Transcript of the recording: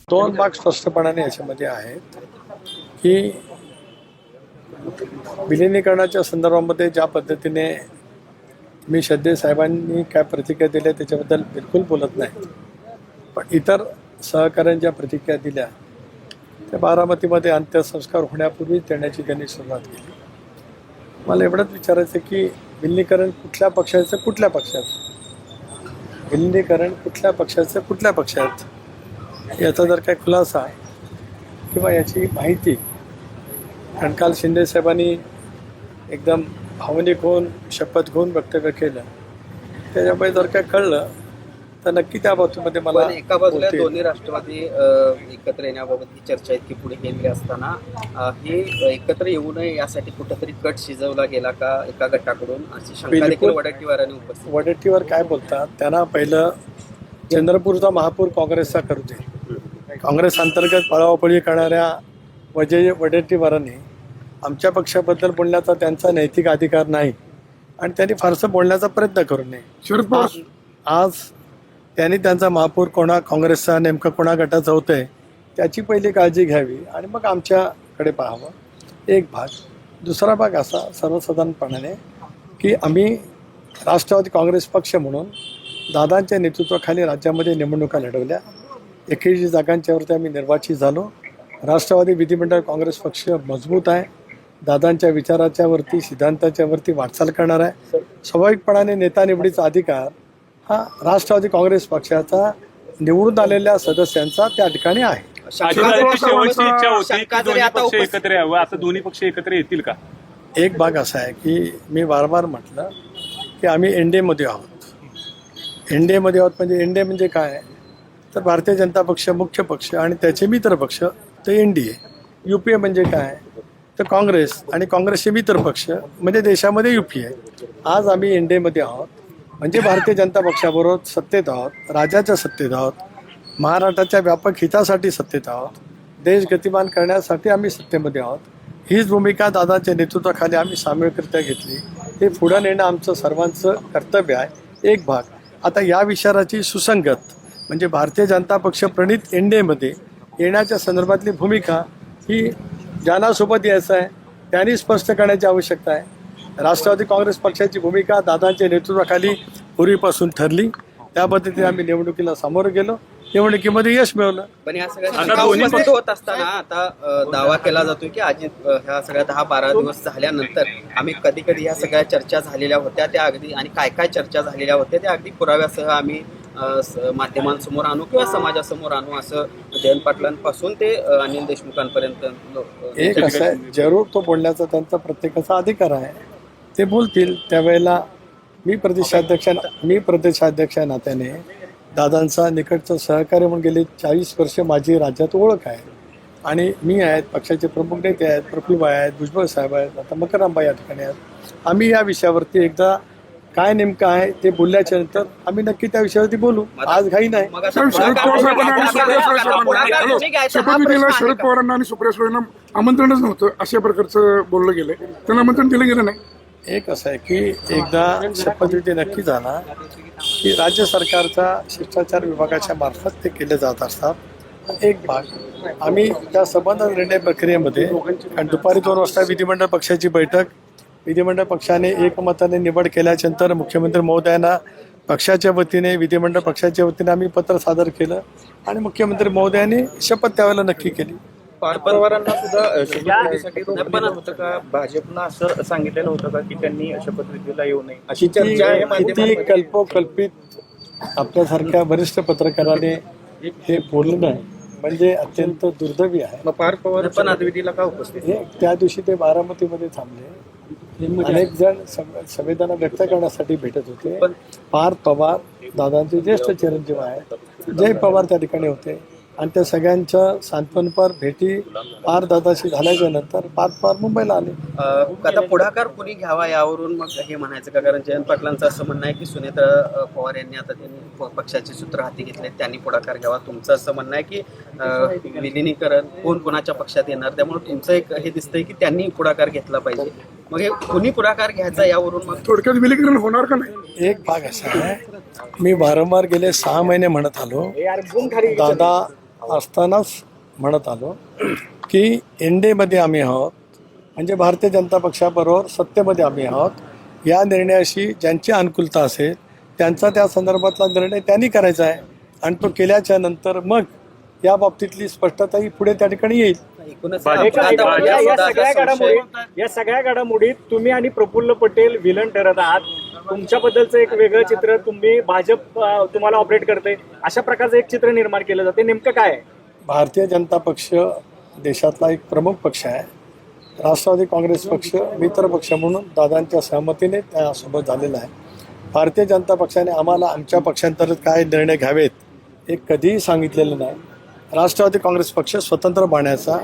दोन भाग स्पष्टपणाने याच्यामध्ये आहेत की विलिनीकरणाच्या संदर्भामध्ये ज्या पद्धतीने मी श्रद्धे साहेबांनी काय प्रतिक्रिया दिल्या त्याच्याबद्दल बिलकुल बोलत नाही, पण इतर सहकाऱ्यांच्या प्रतिक्रिया दिल्या त्या बारामतीमध्ये अंत्यसंस्कार होण्यापूर्वी देण्याची त्यांनी सुरुवात केली. मला एवढंच विचारायचं की विलिनीकरण कुठल्या पक्षाचं कुठल्या पक्षात, विलिनीकरण कुठल्या पक्षाचं कुठल्या पक्षात याचा जर काय खुलासा किंवा याची माहिती, कारण काल शिंदे साहेबांनी एकदम भावनिक होऊन शपथ घेऊन वक्तव्य केलं, त्याच्यामुळे जर काय कळलं तर नक्की त्या बाबतीमध्ये मला एका बाजूला दोन्ही राष्ट्रवादी एकत्र येण्याबाबत ही चर्चा इतकी पुढे गेली असताना हे एकत्र येऊ नये यासाठी कुठेतरी कट शिजवला गेला का एका गटाकडून, अशी शंका देखील वडेट्टीवारांनी उपस्थित. वडेट्टीवार काय बोलतात, त्यांना पहिलं चंद्रपूरचा महापौर काँग्रेसचा करू दे. काँग्रेस अंतर्गत पळापळी करणाऱ्या वडेट्टीवारांनी आमच्या पक्षाबद्दल बोलण्याचा त्यांचा नैतिक अधिकार नाही आणि त्यांनी फारसं बोलण्याचा प्रयत्न करू नये. आज त्यांनी त्यांचा महापौर कोणा काँग्रेसचा नेमकं कोणा गटाचं होतं आहे त्याची पहिली काळजी घ्यावी आणि मग आमच्याकडे पाहावं. एक भाग. दुसरा भाग असा सर्वसाधारणपणाने की आम्ही राष्ट्रवादी काँग्रेस पक्ष म्हणून दादांच्या नेतृत्वाखाली राज्यामध्ये निवडणुका लढवल्या. 21 जागांच्यावरती आम्ही निर्वाचित झालो. राष्ट्रवादी विधिमंडळ काँग्रेस पक्ष मजबूत आहे, दादांच्या विचाराच्या वरती सिद्धांताच्या वरती वाटचाल करणार आहे. स्वाभाविकपणाने नेता निवडीचा अधिकार हा राष्ट्रवादी काँग्रेस पक्षाचा निवडून आलेल्या सदस्यांचा त्या ठिकाणी आहे. एकत्र यावं, आता दोन्ही पक्ष एकत्र येतील का? एक भाग असा आहे की मी वारंवार म्हटलं की आम्ही एनडीएमध्ये आहोत. एनडीएमध्ये आहोत म्हणजे एनडीए म्हणजे काय, तर भारतीय जनता पक्ष मुख्य पक्ष आणि त्याचे मित्र पक्ष ते एनडीए. यूपीए म्हणजे काय, तर काँग्रेस आणि काँग्रेसचे मित्र पक्ष म्हणजे देशामध्ये यूपीए. आज आम्ही एनडीएमध्ये आहोत म्हणजे भारतीय जनता पक्षाबरोबर सत्तेत आहोत, राज्याच्या सत्तेत आहोत, महाराष्ट्राच्या व्यापक हितासाठी सत्तेत आहोत, देश गतिमान करण्यासाठी आम्ही सत्तेमध्ये आहोत. हीच भूमिका दादाच्या नेतृत्वाखाली आम्ही सामूहिकरित्या घेतली. हे पुढं नेणं आमचं सर्वांचं कर्तव्य आहे. एक भाग. आता या विचाराची सुसंगत म्हणजे भारतीय जनता पक्ष प्रणित एनडीएमध्ये येण्याच्या संदर्भातली भूमिका ही ज्यांना सोबत यायचं आहे त्यांनी स्पष्ट करण्याची आवश्यकता आहे. राष्ट्रवादी काँग्रेस पक्षाची भूमिका दादांच्या नेतृत्वाखाली पूर्वीपासून ठरली. त्या पद्धतीने आम्ही निवडणुकीला सामोरं गेलो, निवडणुकीमध्ये यश मिळवलं. पण या सगळ्या होत असताना आता दावा केला जातोय की आज ह्या सगळ्या 10-12 दिवस झाल्यानंतर आम्ही कधी कधी ह्या सगळ्या चर्चा झालेल्या होत्या त्या अगदी, आणि काय काय चर्चा झालेल्या होत्या त्या अगदी पुराव्यासह आम्ही माध्यमांसमोर आणू किंवा समाजासमोर आणू, असं जयंत पाटलांपासून ते अनिल देशमुखांपर्यंत. एक असं आहे, जरूर तो बोलण्याचा त्यांचा प्रत्येकाचा अधिकार आहे, ते बोलतील त्यावेळेला. मी प्रदेशाध्यक्ष नात्याने दादांचा निकटचं सहकार्य म्हणून गेले 40 वर्ष माझी राज्यात ओळख आहे आणि मी आहेत, पक्षाचे प्रमुख नेते आहेत, प्रफुल्लभाई आहेत, भुजबळ साहेब आहेत, आता मकररामबाई या ठिकाणी आहेत. आम्ही या विषयावरती एकदा काय नेमकं आहे ते बोलल्याच्या नंतर आम्ही नक्की त्या विषयावरती बोलू. आज घाई नाही. शरद पवारांना आणि सुप्रिया सुळेंना आमंत्रणच नव्हतं अशा प्रकारचं बोललं गेलंय, त्यांना आमंत्रण दिलं गेलं नाही. एक असं आहे की एकदा शपथविधी नक्की झाला की राज्य सरकारचा शिष्टाचार विभागाच्या मार्फत ते केले जात असतात. एक भाग. आम्ही त्या संबंध निर्णय प्रक्रियेमध्ये, कारण दुपारी 2 वाजता विधिमंडळ पक्षाची बैठक, विधिमंडळ पक्षाने एकमताने निवड केल्यानंतर मुख्यमंत्री महोदयांना पक्षाच्या वतीने विधिमंडळ पक्षाच्या वतीने आम्ही पत्र सादर केलं आणि मुख्यमंत्री महोदयांनी शपथ त्यावेळेला नक्की केली. पवारांना सुद्धा शपथविधीसाठी रोखलं होतं का? भाजपनं असं सांगितलेलं होतं का की त्यांनी शपथविधीला येऊ नये अशी चर्चा आहे. किती कल्पोकल्पित आपल्यासारख्या वरिष्ठ पत्रकाराने हे बोलणं म्हणजे अत्यंत दुर्दैवी आहे. मग पार्थ पवार पण शपथविधीला का उपस्थित? त्या दिवशी ते बारामतीमध्ये थांबले. अनेक जण संवेदना व्यक्त करण्यासाठी भेटत होते. पार्थ पवार दादांचे ज्येष्ठ चिरंजीव आहेत, जय पवार त्या ठिकाणी होते आणि त्या सगळ्यांच्या सांत्वनपर भेटी पारदादाशी झाल्याच्या नंतर पार्थ पवार मुंबईला आले. आता पुढाकार कुणी घ्यावा यावरून मग हे म्हणायचं का? कारण जयंत पाटलांचं असं म्हणणं आहे की सुनेत्रा पवार यांनी आता त्यांनी पक्षाचे सूत्र हाती घेतले, त्यांनी पुढाकार घ्यावा. तुमचं असं म्हणणं आहे की विलिनीकरण कोण कोणाच्या पक्षात येणार, त्यामुळे तुमचं एक हे दिसतंय की त्यांनी पुढाकार घेतला पाहिजे. मग हे कुणी पुढाकार घ्यायचा यावरून मग थोडक्यात विलीनीकरण होणार का नाही? एक भाग असा आहे, मी वारंवार गेले 6 महिने म्हणत आलो, दादा असतानाच म्हणत आलो की एनडीएमध्ये आम्ही आहोत, म्हणजे भारतीय जनता पक्षाबरोबर सत्तेमध्ये आम्ही आहोत. या निर्णयाशी ज्यांची अनुकूलता असेल त्यांचा त्या संदर्भातला निर्णय त्यांनी करायचा आहे आणि तो केल्याच्या नंतर मग या बाबतीतली स्पष्टता ही पुढे त्या ठिकाणी येईल. एकूणच या सगळ्या घडामोडीत तुम्ही आणि प्रफुल्ल पटेल विलन ठरत आहात. तुमच्याबद्दलचं एक वेगळं चित्र, तुम्ही भाजप तुम्हाला ऑपरेट करते, अशा प्रकारचं एक चित्र निर्माण केलं जाते. नेमकं काय आहे? भारतीय जनता पक्ष देशातला एक प्रमुख पक्ष आहे. राष्ट्रवादी काँग्रेस पक्ष मित्र पक्ष म्हणून दादांच्या सहमतीने त्यासोबत झालेला आहे. भारतीय जनता पक्षाने आम्हाला आमच्या पक्षांतर्गत काय निर्णय घ्यावेत हे कधीही सांगितलेलं नाही. राष्ट्रवादी काँग्रेस पक्ष स्वतंत्र पाहण्याचा